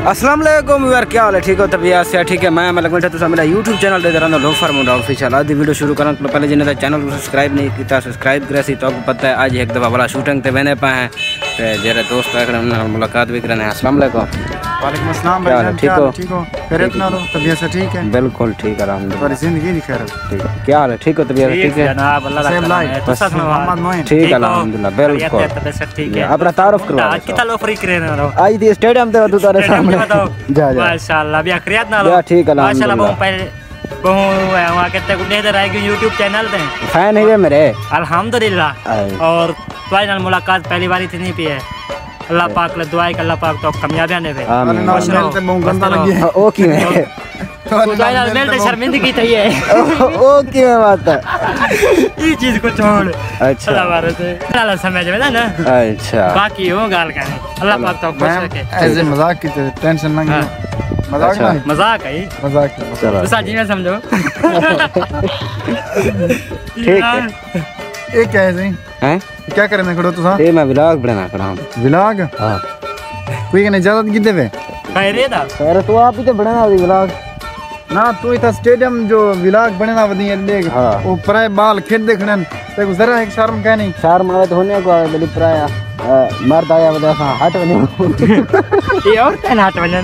अस्सलाम वालेकुम यार, क्या हाल है? ठीक हो? तबीयत से ठीक है? मैं लगभग तुम मेरा यूट्यूब चैनल दे रहा हूँ लोफर मुंडा ऑफिशियल। आज वीडियो शुरू करने तो पहले जिन्हें चैनल को सब्सक्राइब नहीं किया सब्सक्राइब करे तो आपको पता है आज एक दफ़ा बड़ा शूटिंग ते बने पाए हैं तो जरा दोस्त मुलाकात भी करने हैं। अस्सलाम वालेकुम। वालेकुम अस्सलाम भाई, ठीक हो? ठीक हो? खैरियत ना हो? तबीयत से ठीक है? बिल्कुल ठीक है अल्हम्दुलिल्लाह। जिंदगी की खैर ठीक है, क्या हाल है? ठीक हो? तबीयत ठीक है? जनाब अल्लाह ठीक है अल्हम्दुलिल्लाह बिल्कुल ठीक है। अपना तारुफ करवा कितना लोफरी करे ना रो आई थी स्टेडियम ते तू तारे सामने जा जा माशाल्लाह भी खैरियत ना रो ठीक है माशाल्लाह। बहुत पहले बहुत वहां कितने गुड्डे इधर आएगी यूट्यूब चैनल पे फैन है मेरे अल्हम्दुलिल्लाह। और तुम्हारे नाल मुलाकात पहली बार इतनी भी है। अल्लाह पाक ले दुआ है कि अल्लाह पाक तो कामयाबियां दे आमीन। ते बहुत गंदा लगी है ओ की में खुदा नाल मिल ते शर्मिंदगी थई है ओ की में बात है ये चीज को छोड़। अच्छा अल्लाह बारे से अल्लाह समझ में ना अच्छा बाकी हो गाल का अल्लाह पाक तो खुश रखे। ऐसे मजाक की टेंशन ना लो। मजाक ना मजाक है मजाक चलो तो जी में समझो ठीक है। ये क्या है सही हैं क्या करने खड़ो तू? ये मैं व्लॉग बनाना खड़ा हूं। व्लॉग? हां कोई कहने इजाजत की देवे खैरियत है खैर तू आप ही तो बनाना व्लॉग ना। तू इतना स्टेडियम जो व्लॉग बनना वदी देख वो प्राय बाल खेल देखने ते जरा एक शर्म कह नहीं शर्म आवे तो होने को आवे बली प्राय मर्द आया वदा सा हट वने ये और तन हट वने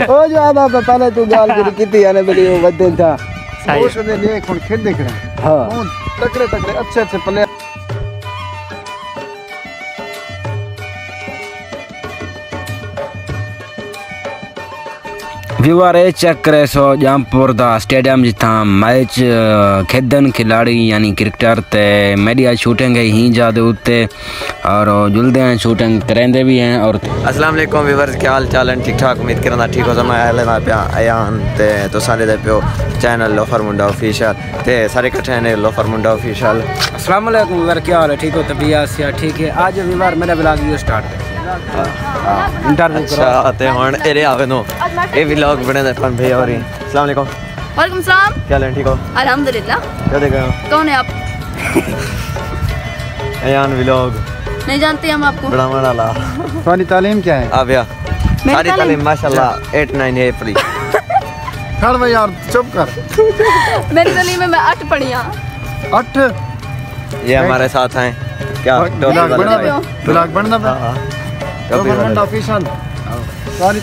ओ जो आदा पहले तू गाल की किती आने बली वो वदे था वो सदे ले कौन खेल देखने। हां तगड़े तगड़े अच्छे प्लेयर व्यूअर चेक करे सो जामपुर दा स्टेडियम जिथा मैच खेदन खिलाड़ी यानी क्रिकेटर ते मीडिया शूटिंग है ही जादे उत्ते और जुलदे हैं शूटिंग करेंदे भी हैं। और अस्सलाम वालेकुम व्यूअर्स, क्या हाल चाल है? ठीक ठाक उम्मीद करना ठीक हो। मैं आया पिया आयान ते तो सारे दे पियो चैनल लोफर मुंडा ऑफिशियल ते सारे इकट्ठे ने लोफर मुंडा ऑफिशियल। अस्सलाम वालेकुम व्यूअर, क्या हाल है? ठीक हो? तबीयत से ठीक है? आज व्यूअर मेरा व्लॉग ये स्टार्ट है इंटरव्यू करो। अच्छा ते हुन एरे आवे नो ए व्लॉग बने दे पन भाई। और अस्सलाम वालेकुम। वालेकुम सलाम। क्या हाल है? ठीक हो? अल्हम्दुलिल्लाह। क्या देख रहे हो? कौन है आप? आयान व्लॉग नहीं जानते हम आपको। बड़ा मजा ला। तुम्हारी तालीम क्या है? आ गया सारी तालीम माशाल्लाह 8 9 है फ्री। खड़ भाई यार चुप कर। मेरी तालीम में मैं 8 पढ़ी हां। 8 ये हमारे साथ हैं क्या व्लॉग बनना हां गवर्नमेंट ऑफिशियल सारी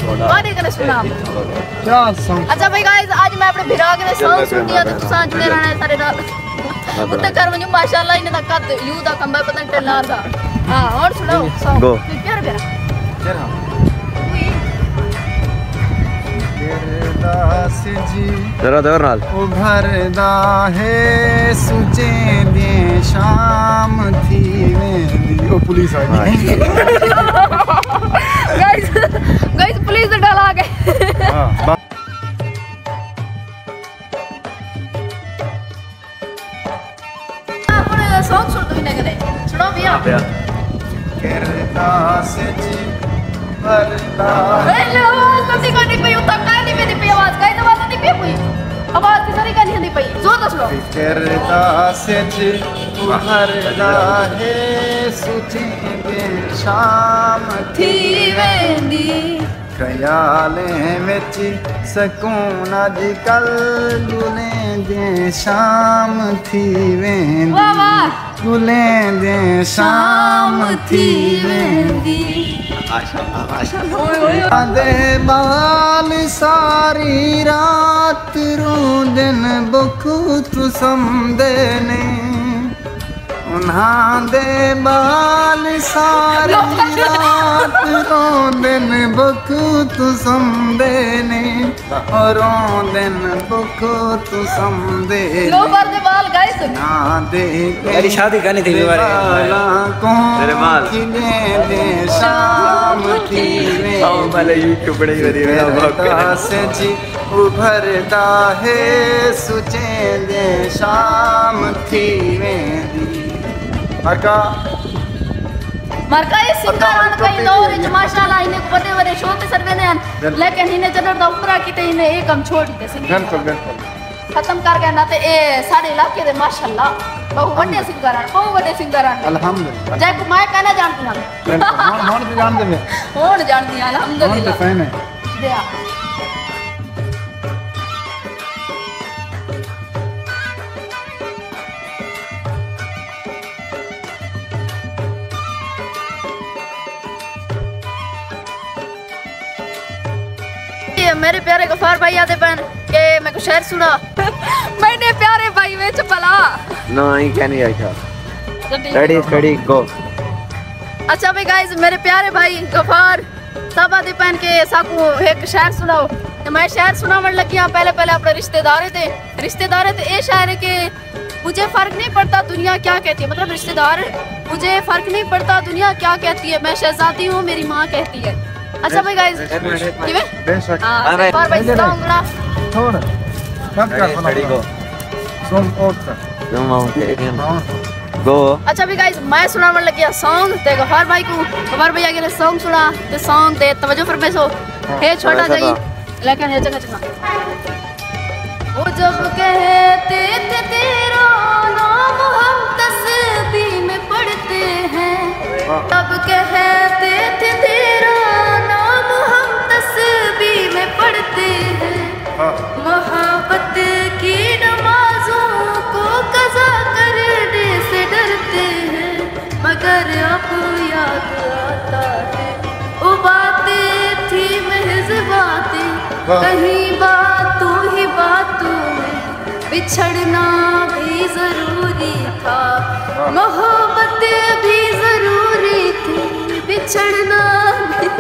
वादे करे सुना क्या सॉन्ग। अच्छा भाई गाइस आज मैं अपने भिरा के सॉन्ग सुननी है तो तुसा जुड़े रहना सारे नाल उत्ते कर वंजो माशाल्लाह इने दा कद यू दा कंबा पता नहीं टेलर दा। हां और सुनाओ सॉन्ग गो प्यार प्यारा जरा दौर नाल उभरदा है सुचे दे शाम थी वेंदी। ओ पुलिस आ गई। गाइस पुलिस डाला गए। हां सॉन्ग सुन दो इन्हें करे सुनो भैया करदा से जी भरदा हेलो आवाज नहीं पई उतना का नहीं पई आवाज का आवाज नहीं पई आवाज की सारी का नहीं पई जोर से सुनो। करदा से जी भरदा है सुची दे शाम थी वेंदी ख्याले विच सकून अजकल गुले दे शाम थी वेंदी। वाह वाह गुले दे शाम थी वेंदी। आदे बाल सारी रात रोंदन बुखू तू समदे ने उन्हां दे बाल सारी रात रोंदन बुखू तू समदे ने और रोंदन बुखू तू समदे लो पर दे बाल गाइस ना दे मेरी शादी करनी थी व्यूअर तेरे बाल दे शाम थी पहले यूट्यूब बड़ी बड़ी से जी उभरदा है सुचे दे शाम थी वेंदी। मरका ये सिंगर कई दौर इच माशाल्लाह इने बड़े बड़े शो ते सर्वे ने लेकिन इने जदर दा उपरा किते इने एक काम छोड़ दे सिंगर बिल्कुल बिल्कुल खत्म कर गया ना ते ए साडे इलाके दे माशाल्लाह बहुत बड़े सिंगर हैं, बहुत बड़े सिंगर हैं। अल्हम्दुलिल्लाह। जय को मैं कहना जानती हूं। बिल्कुल भी जान दे कौन जानती है? कौन अल्हम्दुलिल्लाह। फैन है दया। मेरे प्यारे गफार भाई आते पहन के मैं को शेर सुना। मैंने प्यारे भाई में चपला ना ही क्या नहीं आया रेडी स्टडी गो। अच्छा भाई गाइस मेरे प्यारे भाई गफार सब आते पहन के साकू एक शेर सुनाओ। तो मैं शेर सुनावन लगी हां। पहले अपने रिश्तेदार थे ये शायर है कि मुझे फर्क नहीं पड़ता दुनिया क्या कहती है, मतलब रिश्तेदार मुझे फर्क नहीं पड़ता दुनिया क्या कहती है, मैं शहजादी हूँ मेरी माँ कहती है। अच्छा भाई गाइस बेशक और भाई सॉन्ग ना छोड़ मत कर स्टडी गो सॉन्ग आउट कर तुम ओके गो। अच्छा भी गाइस मैं सुनावन लगी सॉन्ग ते गफार भाई को गफार भैया के सॉन्ग सुना ते सॉन्ग दे तवज्जो फरमाइशो हे छोटा जाई लेकिन ये जगह वो जब कहते थे तेरा नाम हम तस्बीह में पढ़ते हैं, तब कहते थे तेरा नाम हम तस्बीह में पढ़ते हैं, मोहब्बत की नमाजों को कज़ा करने से डरते हैं, मगर अब याद आता है वो बातें थी महज़ बातें, कहीं बातों ही बातों में बिछड़ना भी जरूरी था, मोहब्बत भी जरूरी थी बिछड़ना भी।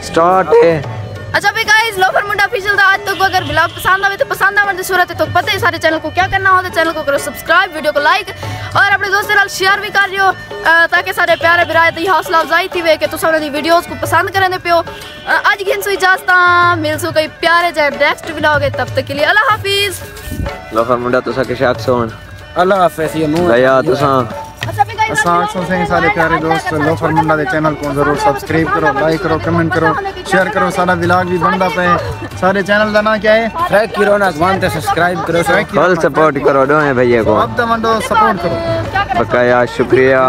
स्टार्ट है। अच्छा भाई गाइस लोफर मुंडा ऑफिशियल दा आज तक अगर ब्लॉग पसंद आवे तो पसंद आवे सूरत है तो पता है सारे चैनल को क्या करना होता है, चैनल को करो सब्सक्राइब, वीडियो को लाइक और अपने दोस्तों नाल शेयर भी कर लियो ताकि सारे प्यारे बिराए दी हौसला अफजाई थी वे कि तुम उन्होंने वीडियोस को पसंद करने पियो। आज घिन सुई इजाजत मिलसू कई प्यारे जाए नेक्स्ट व्लॉग है, तब तक के लिए अल्लाह हाफिज। लोफर मुंडा तुसा के शक सोन अल्लाह हाफिज। ये मुंह गया तुसा असां से सारे प्यारे दोस्त लोफर मुंडा के चैनल को जरूर सब्सक्राइब करो, लाइक करो, कमेंट करो, शेयर करो। सारा व्लॉग भी बनता पे सारे चैनल का नाम क्या है फ्रैक की रौनक मानते सब्सक्राइब करो, फुल सपोर्ट करो दोनों भैया को, अब तो मंडो सपोर्ट करो। बकाया शुक्रिया।